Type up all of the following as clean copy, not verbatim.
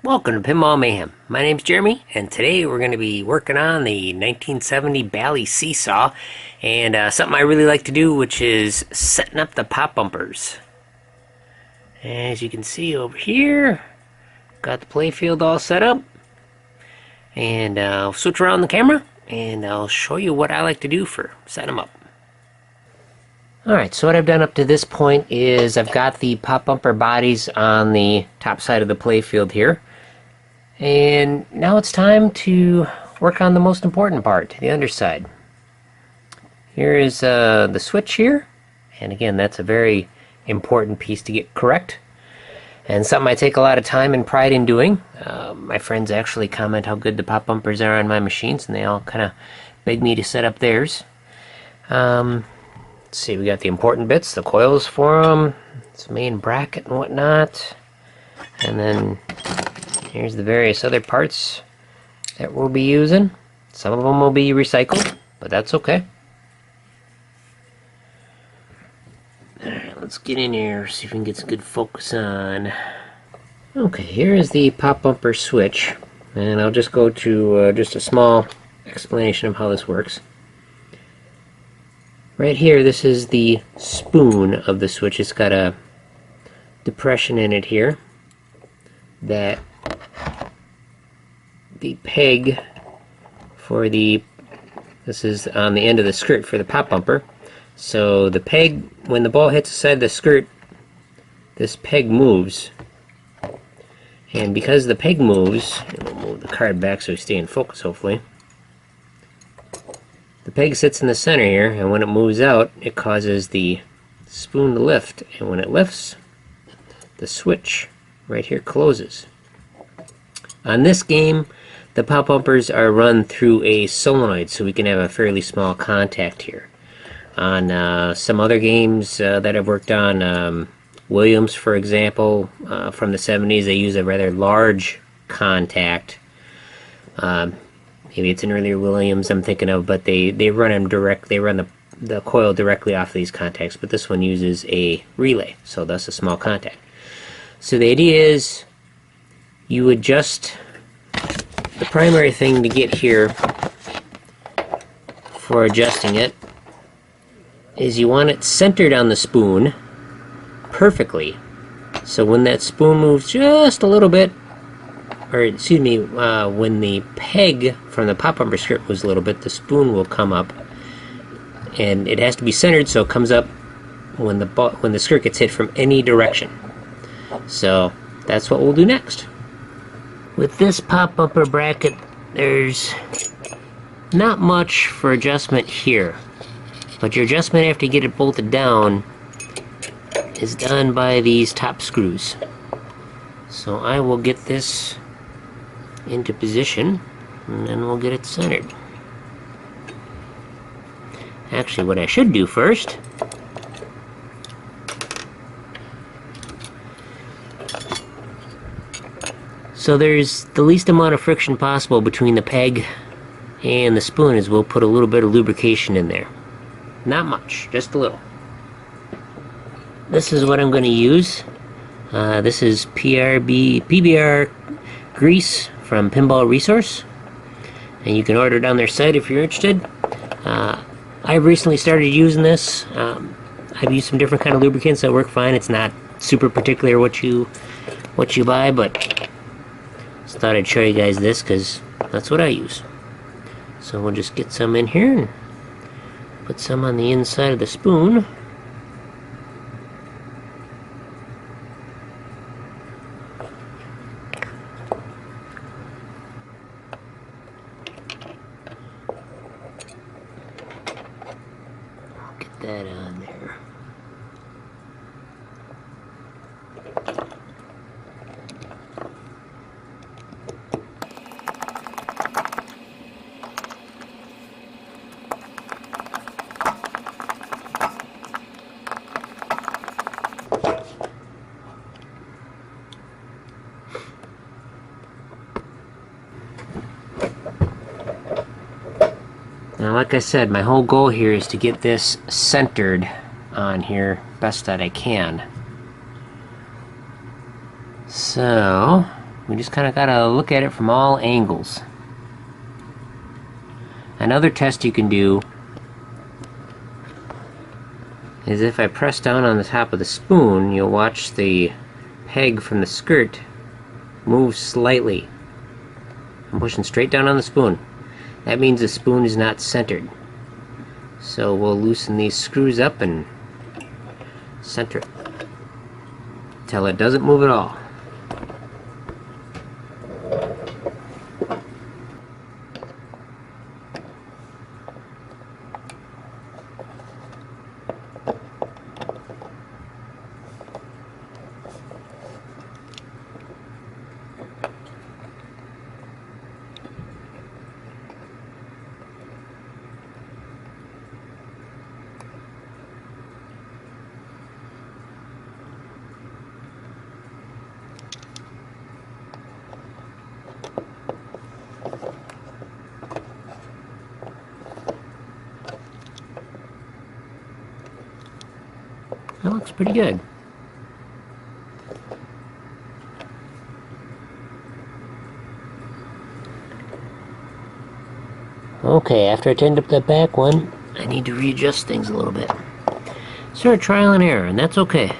Welcome to Pinball Mayhem. My name's Jeremy, and today we're going to be working on the 1970 Bally See Saw, and something I really like to do, which is setting up the pop bumpers. As you can see over here, got the playfield all set up, and I'll switch around the camera, and I'll show you what I like to do for setting them up. Alright, so what I've done up to this point is I've got the pop bumper bodies on the top side of the playfield here. And now it's time to work on the most important part, the underside. Here is the switch here, and again, that's a very important piece to get correct, and something I take a lot of time and pride in doing. My friends actually comment how good the pop bumpers are on my machines, and they all kind of beg me to set up theirs. Let's see, we got the important bits, the coils for them, its main bracket and whatnot, and then here's the various other parts that we'll be using. Some of them will be recycled, but that's okay. Alright, let's get in here, see if we can get some good focus on. Okay, here is the pop bumper switch, and I'll just go to just a small explanation of how this works. Right here, this is the spoon of the switch. It's got a depression in it here that the peg for this is on the end of the skirt for the pop bumper. So the peg, when the ball hits the side of the skirt, this peg moves. And because the peg moves, and we'll move the card back so we stay in focus hopefully. The peg sits in the center here, and when it moves out, it causes the spoon to lift. And when it lifts, the switch right here closes. On this game, the pop bumpers are run through a solenoid, so we can have a fairly small contact here. On some other games that I've worked on, Williams, for example, from the 70s, they use a rather large contact. Maybe it's an earlier Williams I'm thinking of, but they run them direct. They run the coil directly off these contacts, but this one uses a relay, so that's a small contact. So the idea is you adjust. The primary thing to get here for adjusting it is you want it centered on the spoon perfectly. So when that spoon moves just a little bit, or excuse me, when the peg from the pop bumper skirt moves a little bit, the spoon will come up, and it has to be centered so it comes up when the skirt gets hit from any direction. So that's what we'll do next. With this pop bumper bracket, there's not much for adjustment here, but your adjustment after you get it bolted down is done by these top screws. So I will get this into position, and then we'll get it centered. Actually, what I should do first so there's the least amount of friction possible between the peg and the spoon is we'll put a little bit of lubrication in there. Not much, just a little. This is what I'm going to use. This is PBR grease from Pinball Resource, and you can order it on their site if you're interested. I've recently started using this. I've used some different kind of lubricants that work fine. It's not super particular what you buy, but just thought I'd show you guys this because that's what I use. So we'll just get some in here and put some on the inside of the spoon. Get that on there. Now, like I said, my whole goal here is to get this centered on here best that I can. So We just kind of gotta look at it from all angles. Another test you can do is if I press down on the top of the spoon, you'll watch the peg from the skirt move slightly. I'm pushing straight down on the spoon. That means the spoon is not centered. So we'll loosen these screws up and center it till it doesn't move at all. That looks pretty good. Okay, after I tightened up that back one, I need to readjust things a little bit. Sort of trial and error, and that's okay.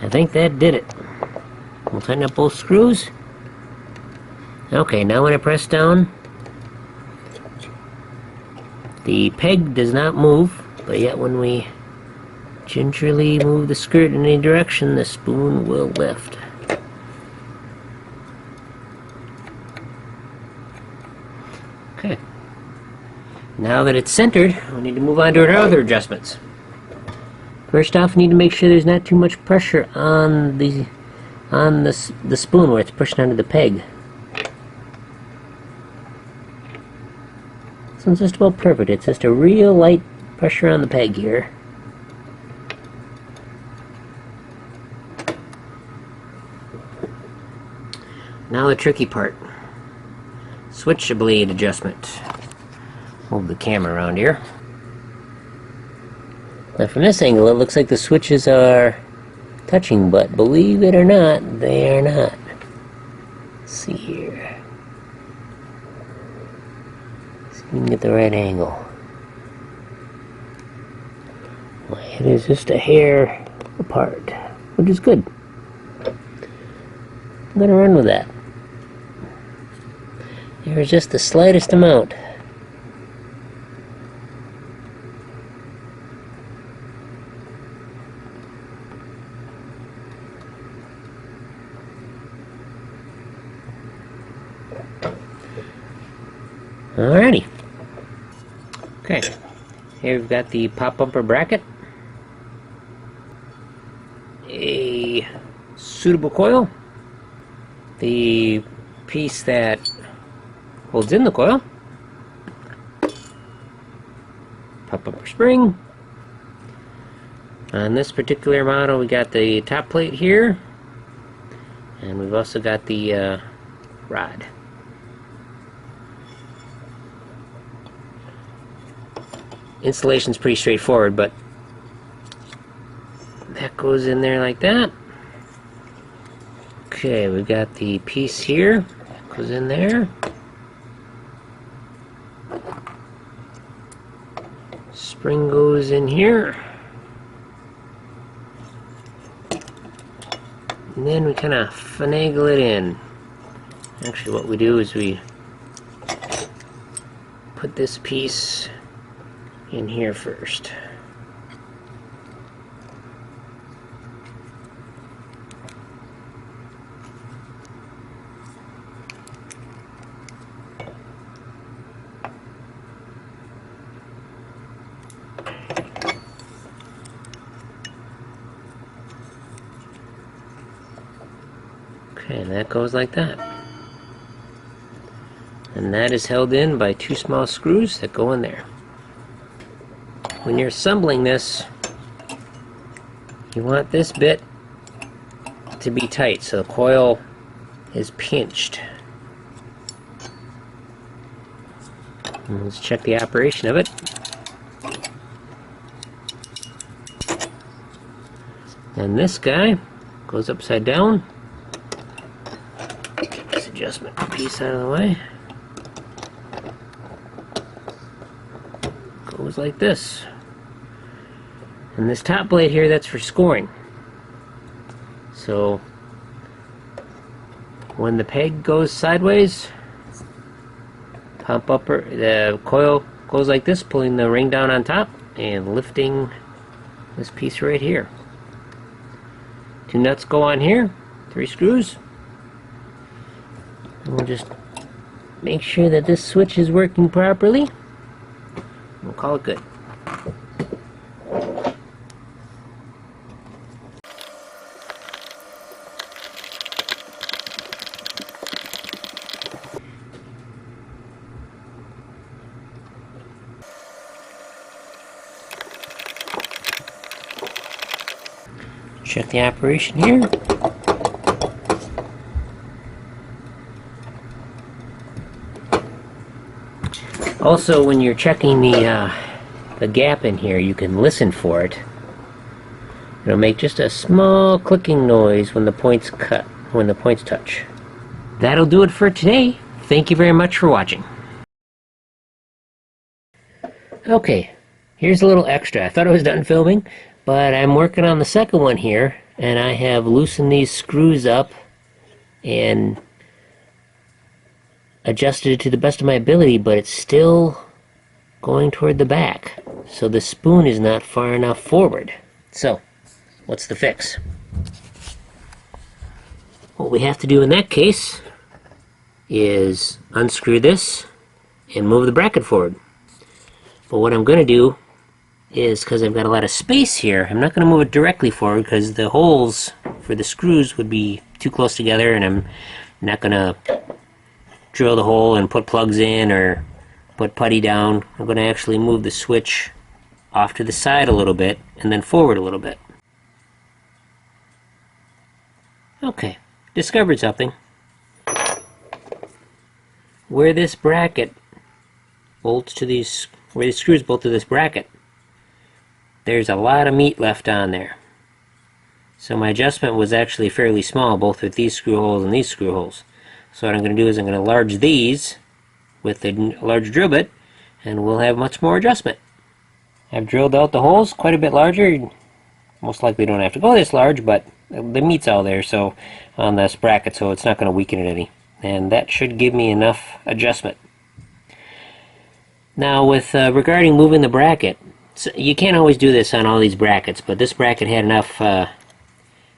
I think that did it. We'll tighten up both screws. Okay, now when I press down, the peg does not move, but yet when we gingerly move the skirt in any direction, the spoon will lift. Okay. Now that it's centered, we need to move on to our other adjustments. First off, we need to make sure there's not too much pressure on the spoon where it's pushing onto the peg. This one's just about perfect. It's just a real light pressure on the peg here. Now the tricky part. Switch blade adjustment. Move the camera around here. Now from this angle it looks like the switches are touching, but believe it or not, they are not. Let's see here. See if we can get the right angle. Well, it is just a hair apart, which is good. I'm gonna run with that. There's just the slightest amount. Alrighty. Okay. Here we've got the pop bumper bracket, a suitable coil, the piece that holds in the coil, pop bumper spring. On this particular model we got the top plate here, and we've also got the rod. Installation's pretty straightforward, but that goes in there like that. Okay, we've got the piece here, goes in there. Spring goes in here. And then we kind of finagle it in. Actually, what we do is we put this piece in here first. And that goes like that. And that is held in by 2 small screws that go in there. When you're assembling this, you want this bit to be tight so the coil is pinched. And let's check the operation of it. And this guy goes upside down. Get this adjustment piece out of the way. Goes like this. And this top blade here, that's for scoring. So when the peg goes sideways, pump upper, the coil goes like this, pulling the ring down on top and lifting this piece right here. 2 nuts go on here, 3 screws. And we'll just make sure that this switch is working properly. We'll call it good. Check the operation here. Also, when you're checking the gap in here, you can listen for it. It'll make just a small clicking noise when the points touch. That'll do it for today. Thank you very much for watching. Okay, here's a little extra. I thought I was done filming, but I'm working on the second one here, and I have loosened these screws up and adjusted it to the best of my ability, but it's still going toward the back. So the spoon is not far enough forward. So, what's the fix? What we have to do in that case is unscrew this and move the bracket forward. But what I'm going to do is, because I've got a lot of space here, I'm not going to move it directly forward because the holes for the screws would be too close together, and I'm not going to drill the hole and put plugs in or put putty down. I'm going to actually move the switch off to the side a little bit and then forward a little bit. Okay, discovered something. Where this bracket bolts to these, where the screws bolt to this bracket, there's a lot of meat left on there. So my adjustment was actually fairly small, both with these screw holes and these screw holes. So what I'm going to do is I'm going to enlarge these with a large drill bit, and we'll have much more adjustment. I've drilled out the holes quite a bit larger. Most likely don't have to go this large, but the meat's all there so on this bracket, so it's not going to weaken it any. And that should give me enough adjustment. Now with regarding moving the bracket, so you can't always do this on all these brackets, but this bracket had enough,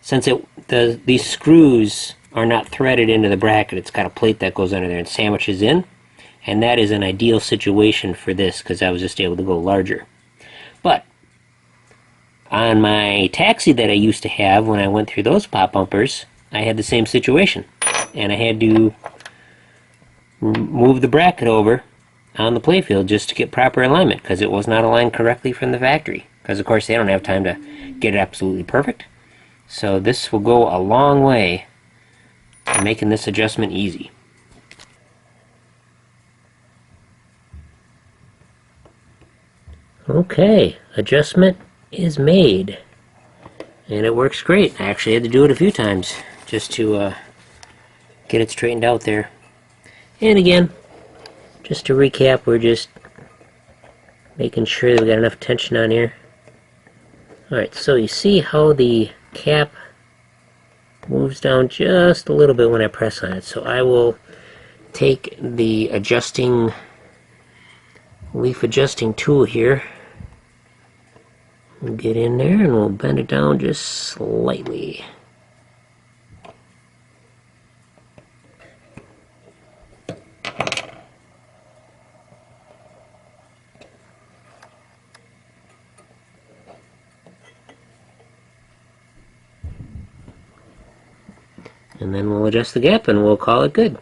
since these screws are not threaded into the bracket, it's got a plate that goes under there and sandwiches in, and that is an ideal situation for this because I was just able to go larger. But on my taxi that I used to have when I went through those pop bumpers, I had the same situation, and I had to move the bracket over on the playfield just to get proper alignment because it was not aligned correctly from the factory, because of course they don't have time to get it absolutely perfect. So this will go a long way in making this adjustment easy. Okay, adjustment is made, and it works great. I actually had to do it a few times just to get it straightened out there. And again, just to recap, we're just making sure that we got enough tension on here. Alright, so you see how the cap moves down just a little bit when I press on it. So I will take the leaf adjusting tool here. We'll get in there and we'll bend it down just slightly. And then we'll adjust the gap and we'll call it good.